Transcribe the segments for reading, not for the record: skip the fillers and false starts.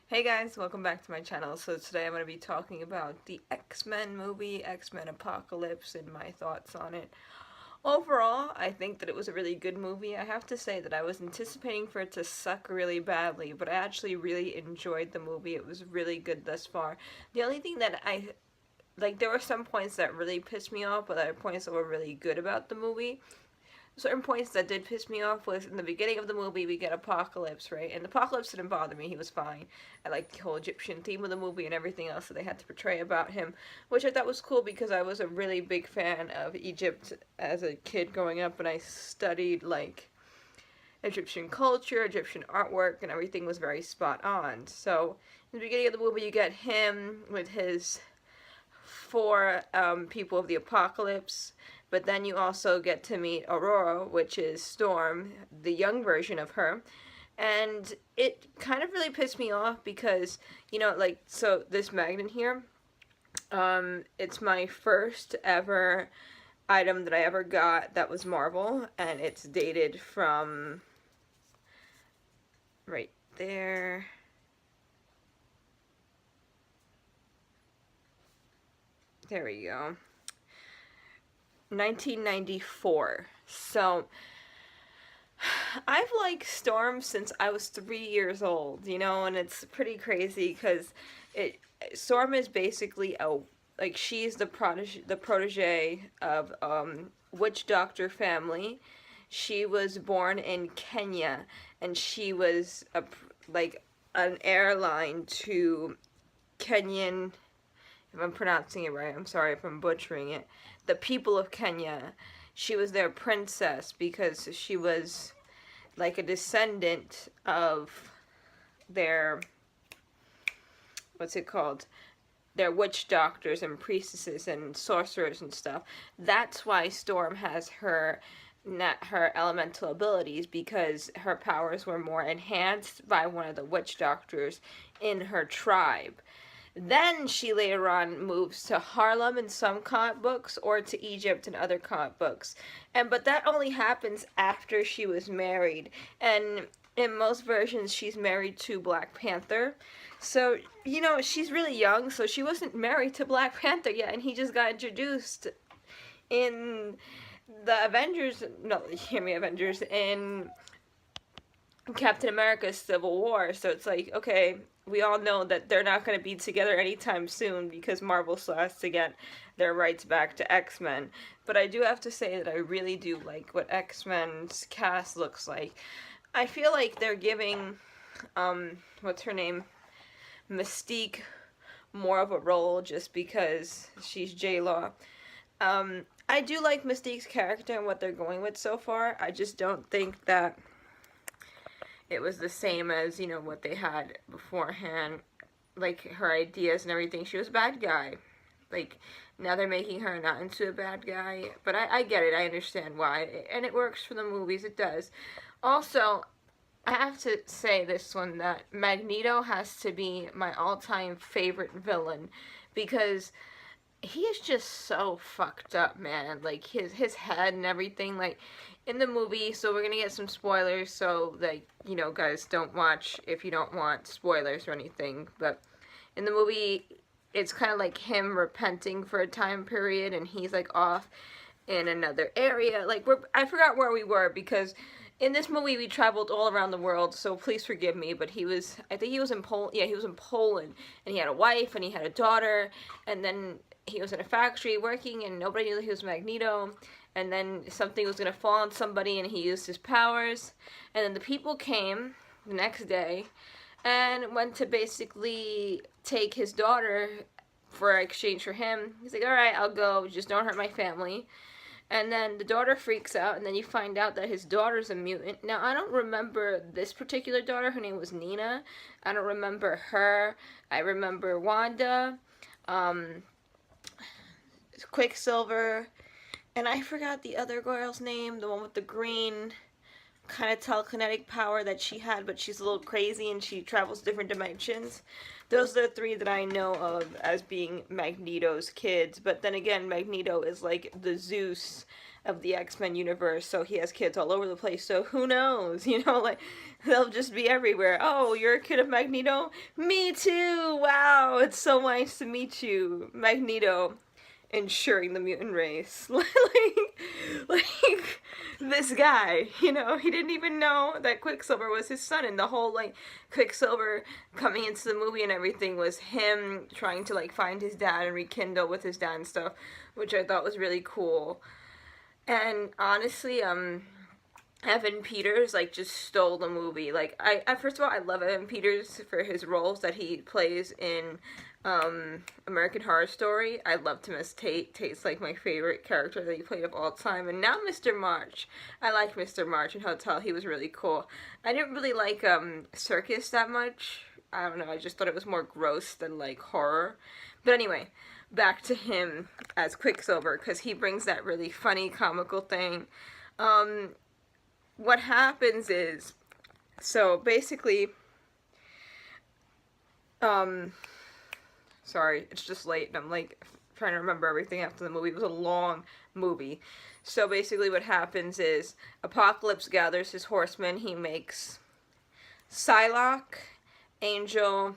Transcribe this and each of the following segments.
Hey guys, welcome back to my channel. So today I'm going to be talking about the X-Men movie, X-Men Apocalypse, and my thoughts on it. Overall, I think that it was a really good movie. I have to say that I was anticipating for it to suck really badly, but I actually really enjoyed the movie. It was really good thus far. The only thing that there were some points that really pissed me off, but there were points that were really good about the movie. Certain points that did piss me off was in the beginning of the movie we get Apocalypse, right? And Apocalypse didn't bother me, he was fine. I liked the whole Egyptian theme of the movie and everything else that they had to portray about him, which I thought was cool because I was a really big fan of Egypt as a kid growing up, and I studied like Egyptian culture, Egyptian artwork, and everything was very spot on. So in the beginning of the movie you get him with his four people of the apocalypse, but then you also get to meet Aurora, which is Storm, the young version of her. And it kind of really pissed me off because, so this magnet here, it's my first ever item that I ever got that was Marvel, and it's dated from right there. There we go. 1994. So I've liked Storm since I was 3 years old, and it's pretty crazy because Storm is basically she's the protege of witch doctor family. She was born in Kenya, and she was an airline to Kenyan, if I'm pronouncing it right, I'm sorry if I'm butchering it, the people of Kenya. She was their princess because she was like a descendant of their, what's it called? Their witch doctors and priestesses and sorcerers and stuff. That's why Storm has her elemental abilities, because her powers were more enhanced by one of the witch doctors in her tribe. Then she later on moves to Harlem in some comic books, or to Egypt in other comic books. But that only happens after she was married. And in most versions she's married to Black Panther. So, she's really young, so she wasn't married to Black Panther yet, and he just got introduced in the Avengers, no, hear me, Avengers, in Captain America's Civil War. So it's like, okay, we all know that they're not going to be together anytime soon because Marvel still has to get their rights back to X-Men. But I do have to say that I really do like what X-Men's cast looks like. I feel like they're giving, what's her name, Mystique, more of a role just because she's J-Law. I do like Mystique's character and what they're going with so far. I just don't think that it was the same as, what they had beforehand. Like, her ideas and everything. She was a bad guy. Like, now they're making her not into a bad guy. But I get it. I understand why. And it works for the movies. It does. Also, I have to say this one, that Magneto has to be my all-time favorite villain. Because he is just so fucked up, man. Like, his head and everything. Like, in the movie, so we're gonna get some spoilers, so guys, don't watch if you don't want spoilers or anything. But in the movie, it's kind of like him repenting for a time period, and he's like off in another area. Like, I forgot where we were, because in this movie we traveled all around the world, so please forgive me, but I think he was in Poland. Yeah, he was in Poland, and he had a wife and he had a daughter, and then he was in a factory working, and nobody knew he was Magneto. And then something was going to fall on somebody, and he used his powers. And then the people came the next day and went to basically take his daughter for exchange for him. He's like, alright, I'll go, just don't hurt my family. And then the daughter freaks out, and then you find out that his daughter's a mutant. Now, I don't remember this particular daughter. Her name was Nina. I don't remember her. I remember Wanda, Quicksilver, and I forgot the other girl's name, the one with the green kind of telekinetic power that she had, but she's a little crazy and she travels different dimensions. Those are the three that I know of as being Magneto's kids. But then again, Magneto is like the Zeus of the X-Men universe, so he has kids all over the place, so who knows, you know, like, they'll just be everywhere. Oh, you're a kid of Magneto? Me too! Wow, it's so nice to meet you, Magneto. Ensuring the mutant race. like, this guy, you know, he didn't even know that Quicksilver was his son, and the whole, like, Quicksilver coming into the movie and everything was him trying to, like, find his dad and rekindle with his dad and stuff, which I thought was really cool. And honestly, Evan Peters, like, just stole the movie. Like, first of all, I love Evan Peters for his roles that he plays in American Horror Story. I loved him as Tate. Tate's, like, my favorite character that he played of all time. And now Mr. March. I like Mr. March in Hotel. He was really cool. I didn't really like Circus that much. I don't know. I just thought it was more gross than, like, horror. But anyway, back to him as Quicksilver, because he brings that really funny, comical thing. What happens is, so basically, sorry, it's just late and I'm like trying to remember everything after the movie. It was a long movie. So basically what happens is Apocalypse gathers his horsemen. He makes Psylocke, Angel,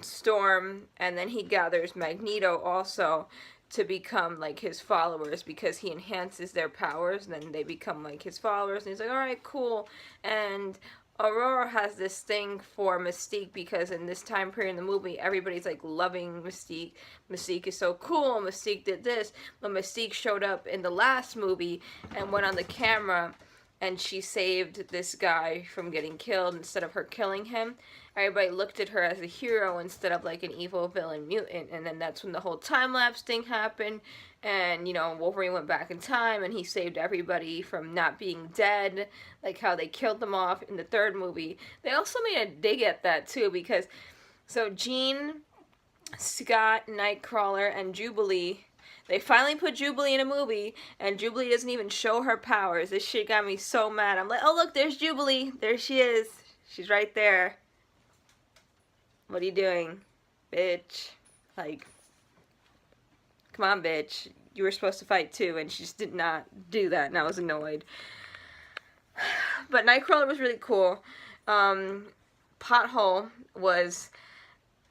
Storm, and then he gathers Magneto also to become, like, his followers, because he enhances their powers, and then they become, like, his followers, and he's like, alright, cool. And Aurora has this thing for Mystique, because in this time period in the movie, everybody's, like, loving Mystique. Mystique is so cool, Mystique did this. But Mystique showed up in the last movie and went on the camera, and she saved this guy from getting killed instead of her killing him. Everybody looked at her as a hero instead of, like, an evil villain mutant. And then that's when the whole time-lapse thing happened. And, you know, Wolverine went back in time and he saved everybody from not being dead. Like how they killed them off in the third movie. They also made a dig at that, too, because... So, Jean, Scott, Nightcrawler, and Jubilee... They finally put Jubilee in a movie, and Jubilee doesn't even show her powers. This shit got me so mad. I'm like, oh, look, there's Jubilee. There she is. She's right there. What are you doing, bitch? Like, come on, bitch. You were supposed to fight too, and she just did not do that, and I was annoyed. But Nightcrawler was really cool. Pothole was...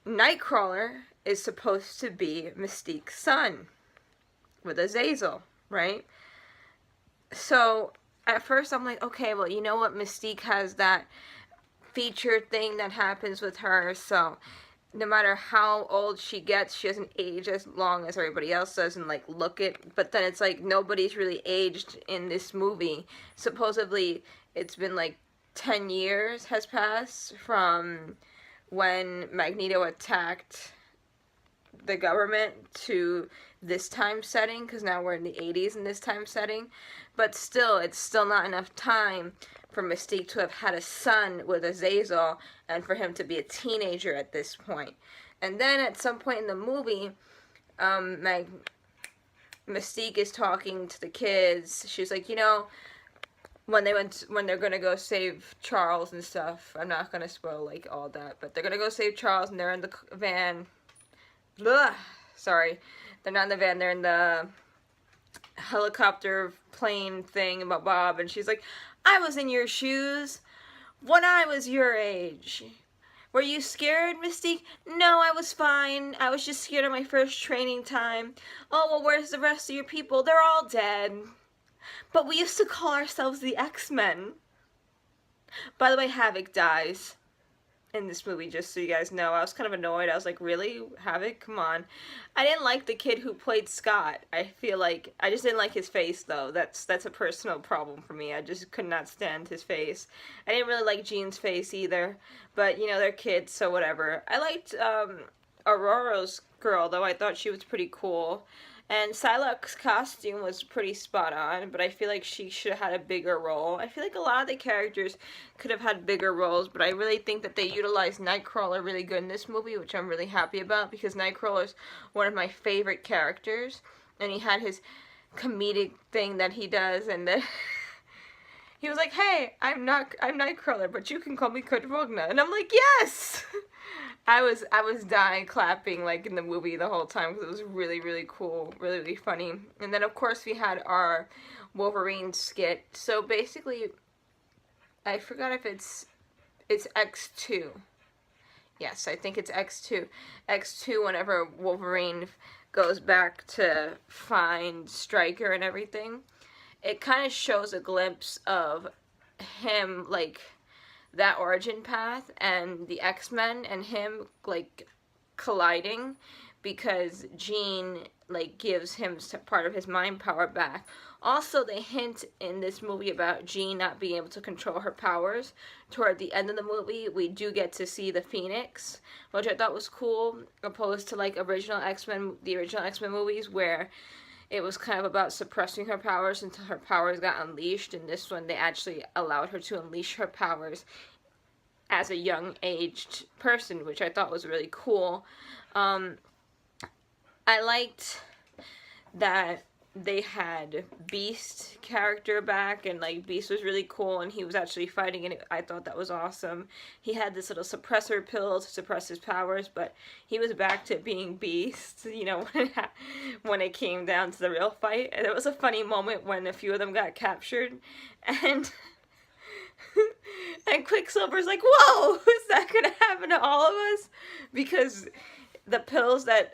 Nightcrawler is supposed to be Mystique's son. With Azazel, right? So, at first I'm like, okay, well, you know what? Mystique has that featured thing that happens with her, so no matter how old she gets, she doesn't age as long as everybody else does and, like, look it. But then it's like nobody's really aged in this movie. Supposedly, it's been, like, 10 years has passed from when Magneto attacked the government to this time setting, because now we're in the 80s in this time setting, but still, it's still not enough time for Mystique to have had a son with Azazel, and for him to be a teenager at this point. And then at some point in the movie, Mystique is talking to the kids. She's like, you know, when they're gonna go save Charles and stuff, I'm not gonna spoil, like, all that, but they're gonna go save Charles, and they're in the van. Blah, sorry. They're not in the van, they're in the helicopter plane thing about Bob, and she's like, I was in your shoes when I was your age. Were you scared, Mystique? No, I was fine. I was just scared of my first training time. Oh, well, where's the rest of your people? They're all dead. But we used to call ourselves the X-Men. By the way, Havoc dies in this movie, just so you guys know. I was kind of annoyed. I was like, really? Havoc? Come on. I didn't like the kid who played Scott. I feel like, I just didn't like his face, though. That's a personal problem for me. I just could not stand his face. I didn't really like Jean's face either. But, you know, they're kids, so whatever. I liked Aurora's girl, though. I thought she was pretty cool. And Psylocke's costume was pretty spot on, but I feel like she should have had a bigger role. I feel like a lot of the characters could have had bigger roles, but I really think that they utilized Nightcrawler really good in this movie, which I'm really happy about, because Nightcrawler's one of my favorite characters, and he had his comedic thing that he does, and he was like, hey, I'm Nightcrawler, but you can call me Kurt Wagner, and I'm like, yes! I was dying clapping like in the movie the whole time because it was really really cool, really really funny. And then of course we had our Wolverine skit. So basically, I forgot if it's X2. Yes, I think it's X2. X2 whenever Wolverine goes back to find Stryker and everything, it kind of shows a glimpse of him, like, that origin path and the X-Men and him, like, colliding because Jean, like, gives him part of his mind power back. Also, they hint in this movie about Jean not being able to control her powers. Toward the end of the movie, we do get to see the Phoenix, which I thought was cool, opposed to, like, the original X-Men movies, where it was kind of about suppressing her powers until her powers got unleashed. In this one, they actually allowed her to unleash her powers as a young-aged person, which I thought was really cool. I liked that they had Beast character back, and like Beast was really cool, and he was actually fighting, and I thought that was awesome. He had this little suppressor pill to suppress his powers, but he was back to being Beast, you know, when it came down to the real fight. And it was a funny moment when a few of them got captured, and and Quicksilver's like, whoa, is that gonna happen to all of us? Because the pills that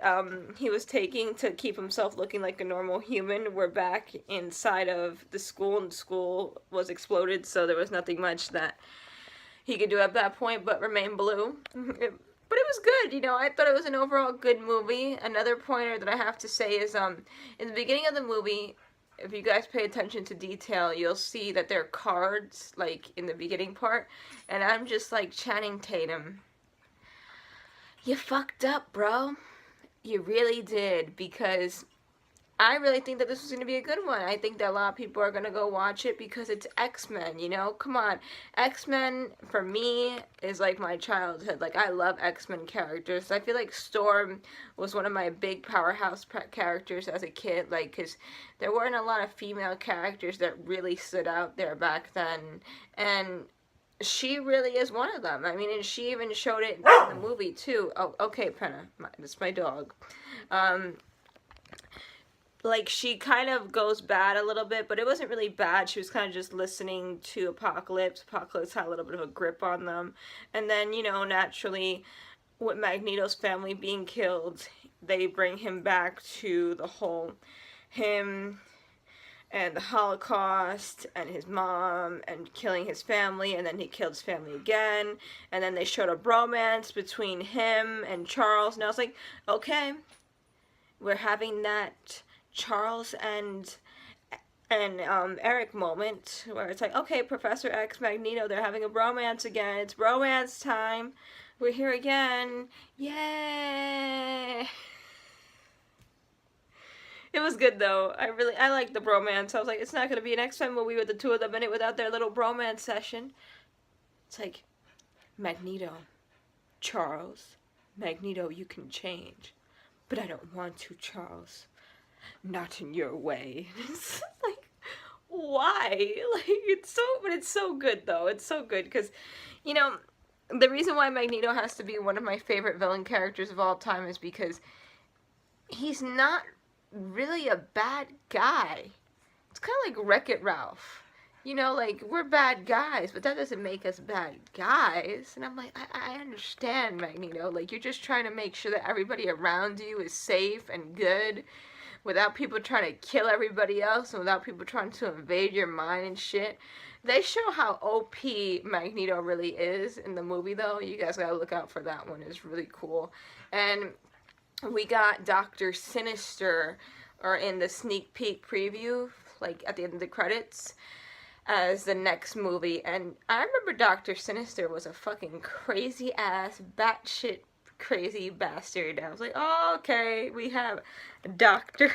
he was taking to keep himself looking like a normal human were back inside of the school, and the school was exploded, so there was nothing much that he could do at that point but remain blue. But it was good, you know. I thought it was an overall good movie. Another pointer that I have to say is in the beginning of the movie, if you guys pay attention to detail, you'll see that there are cards, like, in the beginning part, and I'm just like, Channing Tatum, you fucked up, bro. You really did, because I really think that this was going to be a good one. I think that a lot of people are going to go watch it because it's X-Men, you know? Come on. X-Men, for me, is like my childhood. Like, I love X-Men characters. I feel like Storm was one of my big powerhouse characters as a kid, like, because there weren't a lot of female characters that really stood out there back then, and she really is one of them. I mean, and she even showed it in the movie, too. Oh, okay, Penna. That's my dog. Like, she kind of goes bad a little bit, but it wasn't really bad. She was kind of just listening to Apocalypse. Apocalypse had a little bit of a grip on them. And then, you know, naturally, with Magneto's family being killed, they bring him back to the whole him and the Holocaust, and his mom, and killing his family, and then he killed his family again, and then they showed a bromance between him and Charles, and I was like, okay, we're having that Charles and Eric moment, where it's like, okay, Professor X, Magneto, they're having a bromance again, it's bromance time, we're here again, yay! It was good, though. I liked the bromance. I was like, it's not going to be an X-Men movie with the two of them in it without their little bromance session. It's like, Magneto, Charles, Magneto, you can change. But I don't want to, Charles. Not in your way. It's like, why? Like, it's so good, though. It's so good, because, you know, the reason why Magneto has to be one of my favorite villain characters of all time is because he's not really a bad guy. It's kind of like Wreck-It Ralph. You know, like, we're bad guys, but that doesn't make us bad guys. And I'm like, I understand, Magneto. Like, you're just trying to make sure that everybody around you is safe and good without people trying to kill everybody else and without people trying to invade your mind and shit. They show how OP Magneto really is in the movie, though. You guys gotta look out for that one. It's really cool. And we got Dr. Sinister, or in the sneak peek preview, like at the end of the credits, as the next movie. And I remember Dr. Sinister was a fucking crazy ass, batshit crazy bastard. I was like, oh, okay, we have Dr.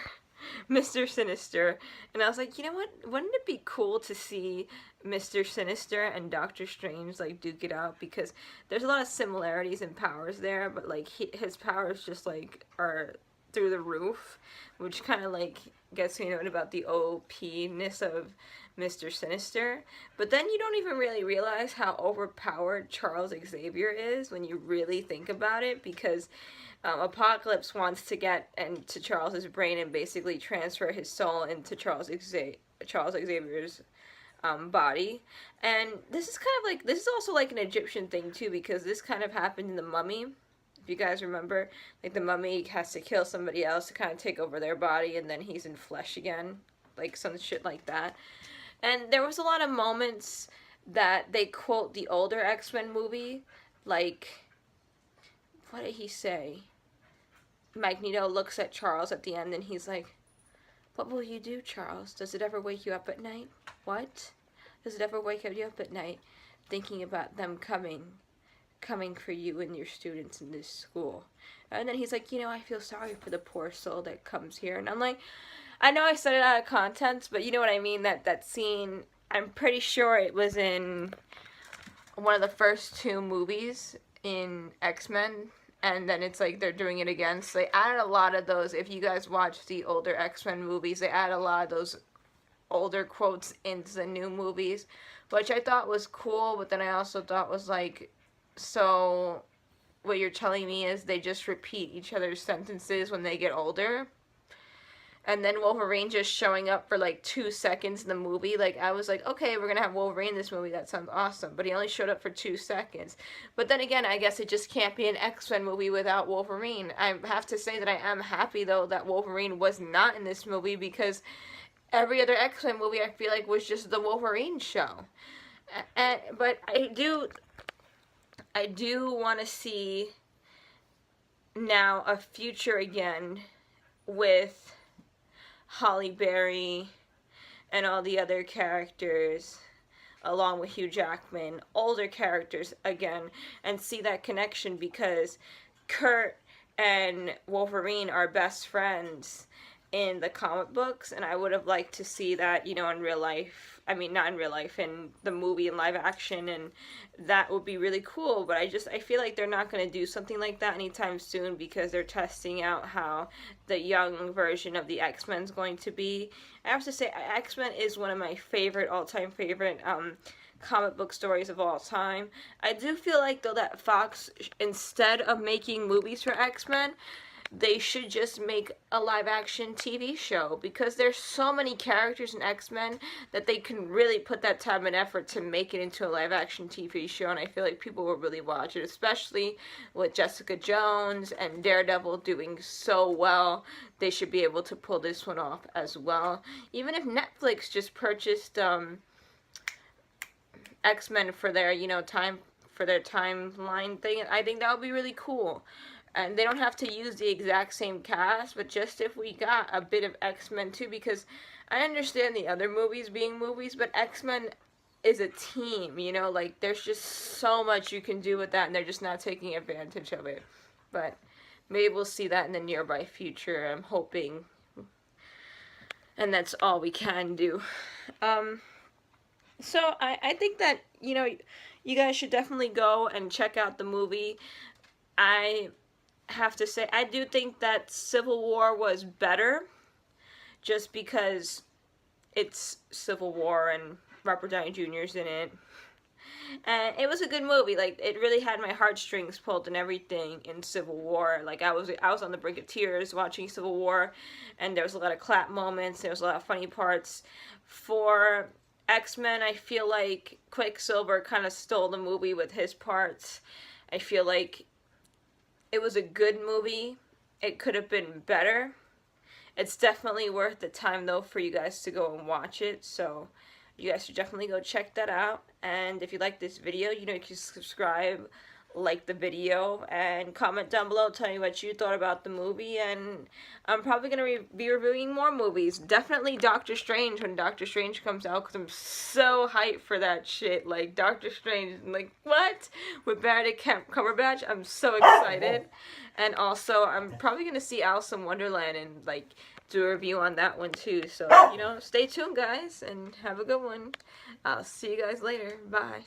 Mr. Sinister. And I was like, you know what? Wouldn't it be cool to see Mr. Sinister and Doctor Strange, like, duke it out? Because there's a lot of similarities in powers there, but, like, his powers just, like, are through the roof, which kind of like gets me annoyed about the OP-ness of Mr. Sinister. But then you don't even really realize how overpowered Charles Xavier is when you really think about it, because Apocalypse wants to get into Charles's brain and basically transfer his soul into Charles Xavier's body. And this is kind of like, this is also like an Egyptian thing too, because this kind of happened in The Mummy. If you guys remember, like the mummy has to kill somebody else to kind of take over their body, and then he's in flesh again, like some shit like that. And there was a lot of moments that they quote the older X-Men movie, like, what did he say? Magneto looks at Charles at the end and he's like, "What will you do, Charles? Does it ever wake you up at night? What? Does it ever wake you up at night thinking about them coming for you and your students in this school?" And then he's like, "You know, I feel sorry for the poor soul that comes here." And I'm like, I know I said it out of context, but you know what I mean, that scene, I'm pretty sure it was in one of the first 2 movies in X-Men, and then it's like they're doing it again. So they added a lot of those. If you guys watch the older X-Men movies, they add a lot of those older quotes into the new movies, which I thought was cool, but then I also thought was like, so what you're telling me is they just repeat each other's sentences when they get older? And then Wolverine just showing up for like 2 seconds in the movie. Like, I was like, okay, we're gonna have Wolverine in this movie, that sounds awesome. But he only showed up for 2 seconds. But then again, I guess it just can't be an X-Men movie without Wolverine. I have to say that I am happy, though, that Wolverine was not in this movie, because every other X-Men movie, I feel like, was just the Wolverine show. But I do want to see now a future again with Halle Berry and all the other characters, along with Hugh Jackman, older characters again, and see that connection, because Kurt and Wolverine are best friends in the comic books, and I would have liked to see that, you know, in real life. I mean, not in real life, in the movie in live action, and that would be really cool. But I feel like they're not going to do something like that anytime soon, because they're testing out how the young version of the X-Men is going to be. I have to say, X-Men is one of my all-time favorite comic book stories of all time. I do feel like, though, that Fox, instead of making movies for X-Men, they should just make a live-action TV show, because there's so many characters in X-Men that they can really put that time and effort to make it into a live-action TV show, and I feel like people will really watch it, especially with Jessica Jones and Daredevil doing so well. They should be able to pull this one off as well. Even if Netflix just purchased X-Men for their, you know, timeline thing, I think that would be really cool. And they don't have to use the exact same cast, but just if we got a bit of X-Men too, because I understand the other movies being movies, but X-Men is a team, you know, like, there's just so much you can do with that, and they're just not taking advantage of it. But maybe we'll see that in the nearby future, I'm hoping. And that's all we can do. So I think that, you know, you guys should definitely go and check out the movie. I have to say, I do think that Civil War was better, just because it's Civil War and Robert Downey Jr.'s in it. And it was a good movie. Like, it really had my heartstrings pulled and everything in Civil War. Like, I was on the brink of tears watching Civil War, and there was a lot of clap moments, there was a lot of funny parts. For X-Men, I feel like Quicksilver kind of stole the movie with his parts. I feel like it was a good movie. It could have been better. It's definitely worth the time, though, for you guys to go and watch it. So you guys should definitely go check that out. And if you like this video, you know, you can subscribe, like the video, and comment down below, tell me what you thought about the movie. And I'm probably going to be reviewing more movies. Definitely Doctor Strange when Doctor Strange comes out, because I'm so hyped for that shit. Like, Doctor Strange, like, what? With Benedict Cumberbatch, I'm so excited. And also, I'm probably going to see Alice in Wonderland and, like, do a review on that one too. So, you know, stay tuned, guys, and have a good one. I'll see you guys later. Bye.